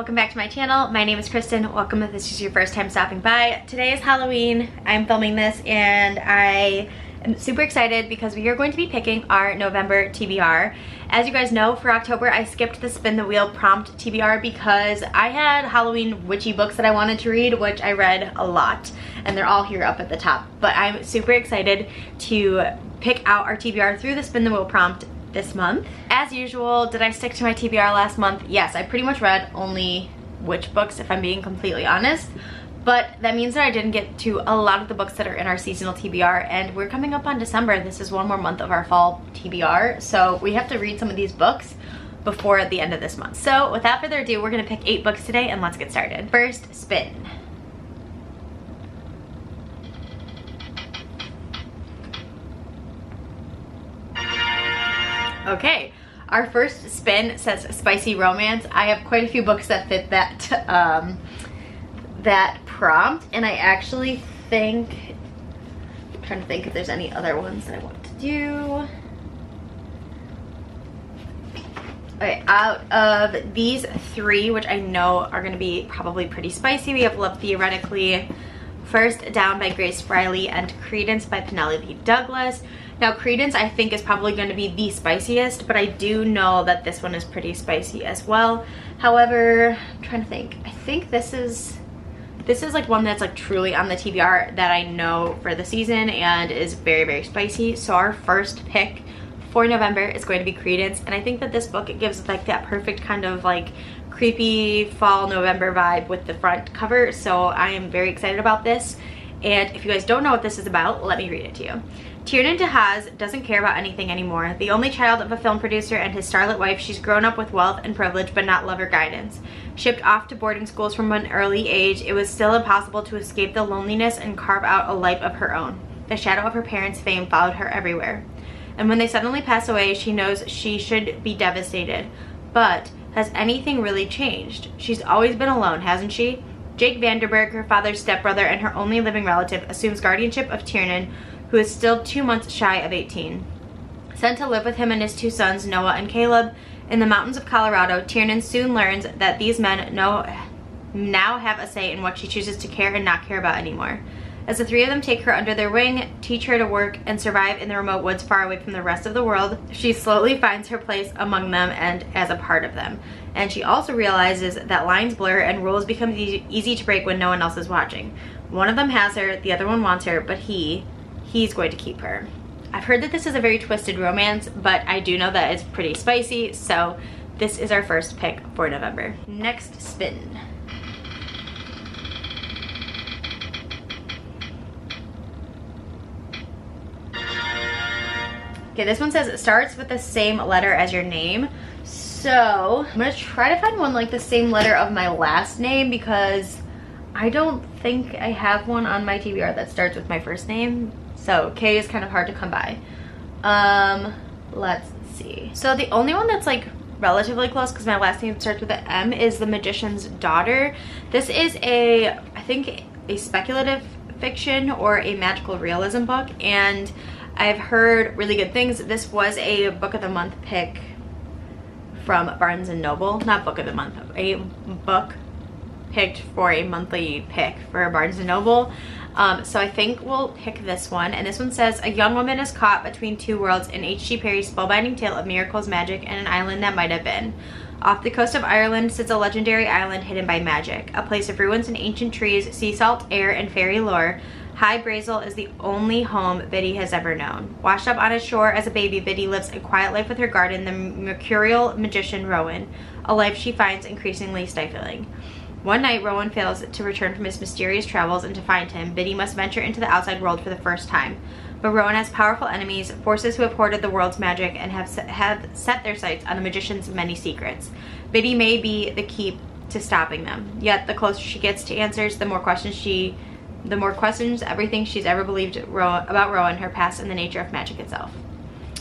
welcome back to my channel. My name is Kristen. Welcome if this is your first time stopping by. Today is Halloween. I'm filming this and I am super excited because we are going to be picking our November TBR. As you guys know, for October I skipped the spin the wheel prompt TBR because I had Halloween witchy books that I wanted to read, which I read a lot, and they're all here up at the top. But I'm super excited to pick out our TBR through the spin the wheel prompt this month. As usual, did I stick to my TBR last month? Yes, I pretty much read only witch books if I'm being completely honest, but that means that I didn't get to a lot of the books that are in our seasonal TBR, and we're coming up on December. This is one more month of our fall TBR, so we have to read some of these books before the end of this month. So without further ado, we're gonna pick 8 books today and let's get started. First spin. Okay, our first spin says spicy romance. I have quite a few books that fit that that prompt, and I actually think, I'm trying to think if there's any other ones that I want to do. Okay, out of these 3, which I know are going to be probably pretty spicy, we have Love Theoretically, First Down by Grace Riley, and Credence by Penelope Douglas. Now Credence I think is probably going to be the spiciest, but I do know that this one is pretty spicy as well. However, I'm trying to think. I think this is like one that's like truly on the TBR that I know for the season and is very, very spicy. So our first pick for November is going to be Credence, and I think that this book, it gives like that perfect kind of like creepy fall November vibe with the front cover. So I am very excited about this. And if you guys don't know what this is about, let me read it to you. Tiernan TeZ doesn't care about anything anymore. The only child of a film producer and his starlet wife, she's grown up with wealth and privilege but not love or guidance. Shipped off to boarding schools from an early age, it was still impossible to escape the loneliness and carve out a life of her own. The shadow of her parents' fame followed her everywhere. And when they suddenly pass away, she knows she should be devastated. But has anything really changed? She's always been alone, hasn't she? Jake Vanderberg, her father's stepbrother and her only living relative, assumes guardianship of Tiernan, who is still 2 months shy of 18. Sent to live with him and his 2 sons, Noah and Caleb, in the mountains of Colorado, Tiernan soon learns that these men now have a say in what she chooses to care and not care about anymore. As the 3 of them take her under their wing, teach her to work and survive in the remote woods far away from the rest of the world, she slowly finds her place among them and as a part of them. And she also realizes that lines blur and rules become easy to break when no one else is watching. One of them has her, the other one wants her, but he's going to keep her. I've heard that this is a very twisted romance, but I do know that it's pretty spicy, so this is our first pick for November. Next spin. Okay, this one says it starts with the same letter as your name. So I'm gonna try to find one like the same letter of my last name because I don't think I have one on my TBR that starts with my first name. So K is kind of hard to come by. Let's see. So the only one that's like relatively close, because my last name starts with an M, is The Magician's Daughter. This is I think a speculative fiction or a magical realism book, and I've heard really good things. This was a book of the month pick from Barnes and Noble. Not book of the month, a book picked for a monthly pick for Barnes and Noble. So I think we'll pick this one. And this one says, a young woman is caught between 2 worlds in H.G. Perry's spellbinding tale of miracles, magic, and an island that might have been. Off the coast of Ireland sits a legendary island hidden by magic, a place of ruins and ancient trees, sea salt, air, and fairy lore. High Brazel is the only home Biddy has ever known. Washed up on its shore as a baby, Biddy lives a quiet life with her guardian, the mercurial magician Rowan, a life she finds increasingly stifling. One night, Rowan fails to return from his mysterious travels, and to find him, Biddy must venture into the outside world for the first time. But Rowan has powerful enemies, forces who have hoarded the world's magic and have set their sights on the magician's many secrets. Biddy may be the key to stopping them. Yet, the closer she gets to answers, the more questions everything she's ever believed about Rowan, her past, and the nature of magic itself.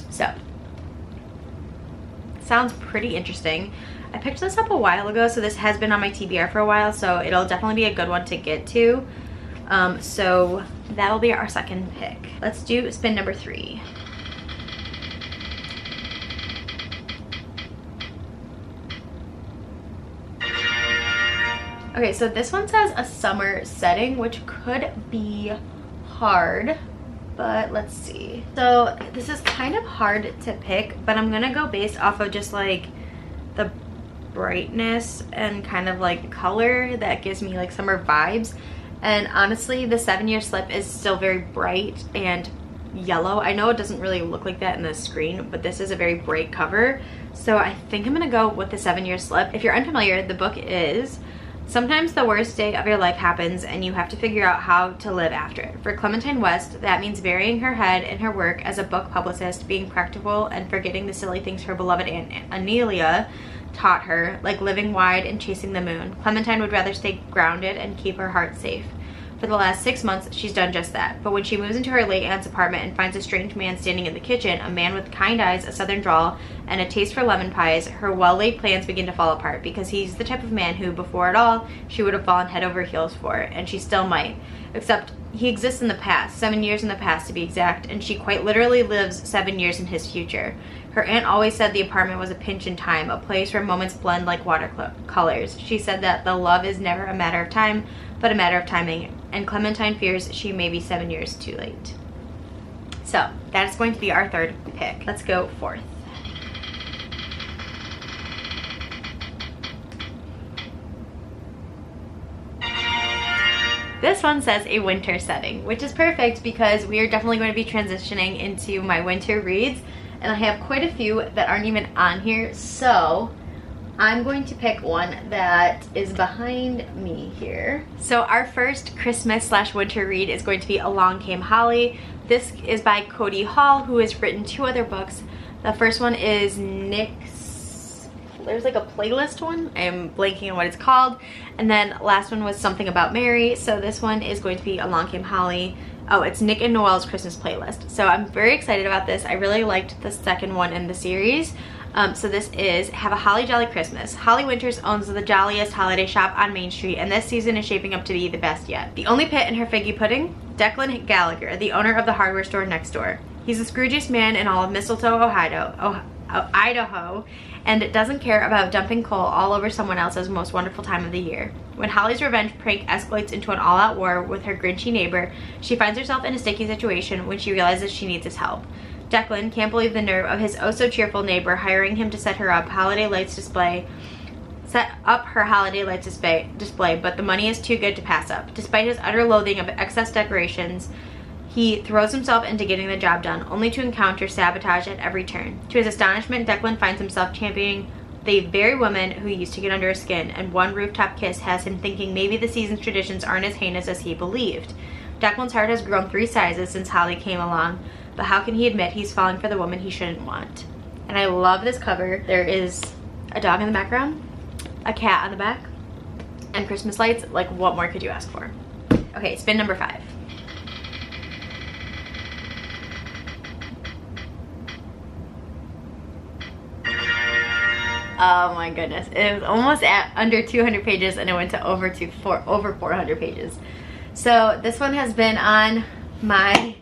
So, sounds pretty interesting. I picked this up a while ago, so this has been on my TBR for a while, so it'll definitely be a good one to get to. So that'll be our second pick. Let's do spin number 3. Okay, so this one says a summer setting, which could be hard, but let's see. So this is kind of hard to pick, but I'm gonna go based off of just like the brightness and kind of like color that gives me like summer vibes. And honestly, the 7-Year Slip is still very bright and yellow. I know it doesn't really look like that in the screen, but this is a very bright cover. So I think I'm gonna go with the 7-Year Slip. If you're unfamiliar, the book is sometimes the worst day of your life happens and you have to figure out how to live after it. For Clementine West, that means burying her head in her work as a book publicist, being practical, and forgetting the silly things her beloved Aunt Anelia taught her, like living wide and chasing the moon. Clementine would rather stay grounded and keep her heart safe. For the last 6 months, she's done just that. But when she moves into her late aunt's apartment and finds a strange man standing in the kitchen, a man with kind eyes, a southern drawl, and a taste for lemon pies, her well-laid plans begin to fall apart, because he's the type of man who, before it all, she would have fallen head over heels for, and she still might. Except he exists in the past, 7 years in the past to be exact, and she quite literally lives 7 years in his future. Her aunt always said the apartment was a pinch in time, a place where moments blend like watercolors. She said that the love is never a matter of time, but a matter of timing, and Clementine fears she may be 7 years too late. So that is going to be our third pick. Let's go fourth. This one says a winter setting, which is perfect because we are definitely going to be transitioning into my winter reads, and I have quite a few that aren't even on here, so I'm going to pick one that is behind me here. So our first Christmas/winter read is going to be Along Came Holly. This is by Cody Hall, who has written 2 other books. The first one is Nick's, there's like a playlist one, I'm blanking on what it's called, and then last one was Something About Mary. So this one is going to be Along Came Holly. Oh, it's Nick and Noelle's Christmas playlist. So I'm very excited about this. I really liked the second one in the series. So this is Have a Holly Jolly Christmas. Holly Winters owns the jolliest holiday shop on Main Street, and this season is shaping up to be the best yet. The only pit in her figgy pudding? Declan Gallagher, the owner of the hardware store next door. He's the scroogiest man in all of Mistletoe, Idaho, and doesn't care about dumping coal all over someone else's most wonderful time of the year. When Holly's revenge prank escalates into an all-out war with her grinchy neighbor, she finds herself in a sticky situation when she realizes she needs his help. Declan can't believe the nerve of his oh-so-cheerful neighbor hiring him to set her up holiday lights display, but the money is too good to pass up. Despite his utter loathing of excess decorations, he throws himself into getting the job done, only to encounter sabotage at every turn. To his astonishment, Declan finds himself championing the very woman who used to get under his skin, and one rooftop kiss has him thinking maybe the season's traditions aren't as heinous as he believed. Declan's heart has grown 3 sizes since Holly came along, but how can he admit he's falling for the woman he shouldn't want? And I love this cover. There is a dog in the background, a cat on the back, and Christmas lights. Like, what more could you ask for? Okay, spin number 5. Oh my goodness, it was almost at under 200 pages and it went to over 400 pages. So this one has been on my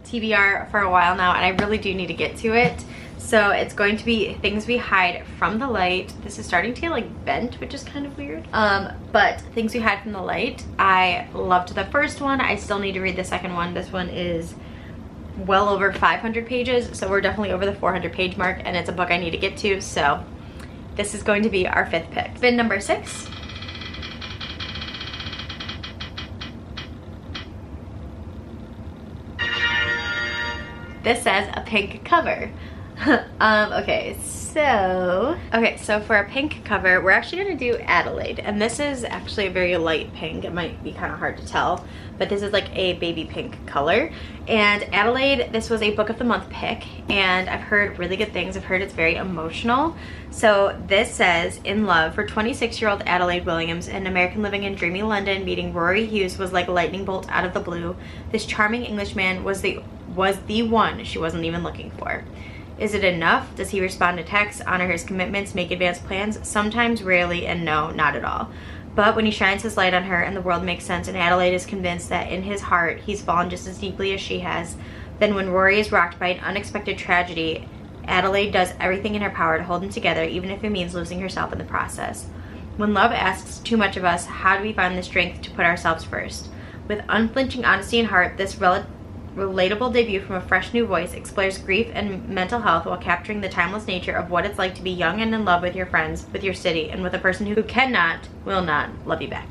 TBR for a while now, and I really do need to get to it. So it's going to be Things We Hide from the Light. This is starting to get like bent, which is kind of weird. But Things We Hide from the Light, I loved the first one. I still need to read the second one. This one is well over 500 pages, so we're definitely over the 400 page mark, and it's a book I need to get to. So this is going to be our 5th pick. Spin number 6. This says a pink cover. Okay, so for a pink cover, we're actually gonna do Adelaide, and this is actually a very light pink. It might be kind of hard to tell, but this is like a baby pink color. And Adelaide, this was a book of the month pick, and I've heard really good things. I've heard it's very emotional. So this says, in love, for 26-year-old Adelaide Williams, an American living in dreamy London, meeting Rory Hughes was like a lightning bolt out of the blue. This charming Englishman was the one she wasn't even looking for. Is it enough? Does he respond to texts, honor his commitments, make advanced plans? Sometimes, rarely, and no, not at all. But when he shines his light on her and the world makes sense, and Adelaide is convinced that in his heart he's fallen just as deeply as she has, then when Rory is rocked by an unexpected tragedy, Adelaide does everything in her power to hold him together, even if it means losing herself in the process. When love asks too much of us, how do we find the strength to put ourselves first? With unflinching honesty and heart, this relatable debut from a fresh new voice explores grief and mental health while capturing the timeless nature of what it's like to be young and in love with your friends, with your city, and with a person who cannot, will not love you back.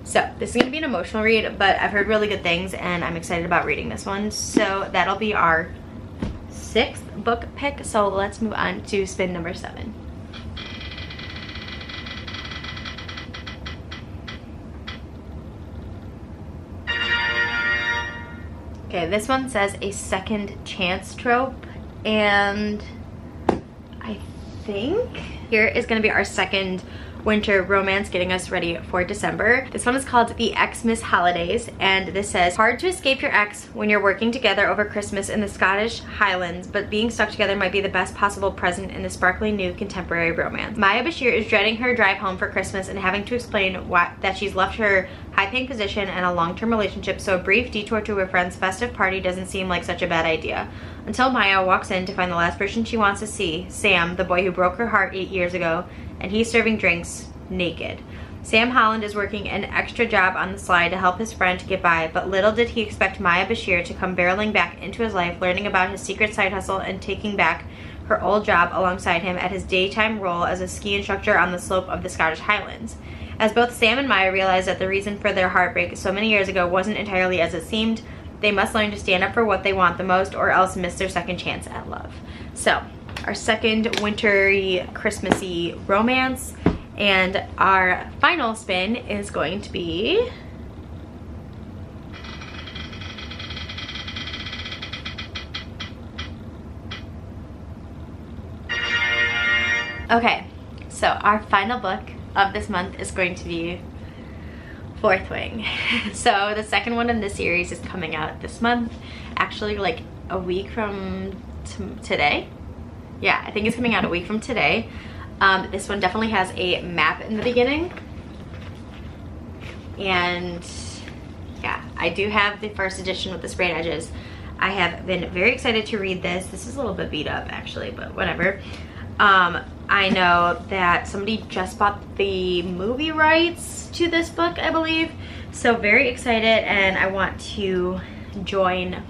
So this is going to be an emotional read, but I've heard really good things and I'm excited about reading this one. So that'll be our 6th book pick. So let's move on to spin number 7. Okay, this one says a second chance trope, and I think here is going to be our second winter romance getting us ready for December. This one is called The Xmas Holidays, and this says, hard to escape your ex when you're working together over Christmas in the Scottish Highlands, but being stuck together might be the best possible present in the sparkling new contemporary romance. Maya Bashir is dreading her drive home for Christmas and having to explain that she's left her high-paying position and a long-term relationship, so a brief detour to her friend's festive party doesn't seem like such a bad idea. Until Maya walks in to find the last person she wants to see, Sam, the boy who broke her heart 8 years ago, and he's serving drinks naked. Sam Holland is working an extra job on the sly to help his friend to get by, but little did he expect Maya Bashir to come barreling back into his life, learning about his secret side hustle and taking back her old job alongside him at his daytime role as a ski instructor on the slope of the Scottish Highlands. As both Sam and Maya realize that the reason for their heartbreak so many years ago wasn't entirely as it seemed, they must learn to stand up for what they want the most or else miss their second chance at love. So, our second wintry, Christmassy romance, and our final spin is going to be okay, so our final book of this month is going to be Fourth Wing. So the second one in this series is coming out this month, actually like a week from today. Yeah, I think it's coming out a week from today. This one definitely has a map in the beginning, and yeah, I do have the first edition with the sprayed edges. I have been very excited to read this. This is a little bit beat up actually, but whatever. I know that somebody just bought the movie rights to this book, I believe, so very excited, and I want to join,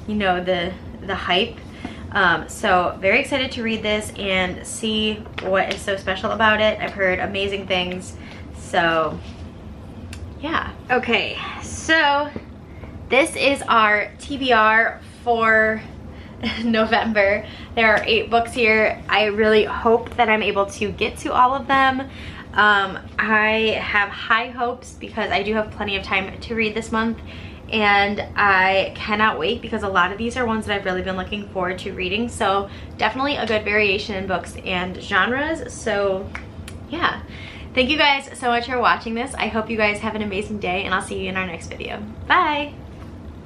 you know, the hype. So very excited to read this and see what is so special about it. I've heard amazing things, so yeah. Okay, so this is our TBR for November. There are 8 books here. I really hope that I'm able to get to all of them. I have high hopes because I do have plenty of time to read this month, and I cannot wait because a lot of these are ones that I've really been looking forward to reading. So definitely a good variation in books and genres. So yeah, thank you guys so much for watching this. I hope you guys have an amazing day, and I'll see you in our next video. Bye.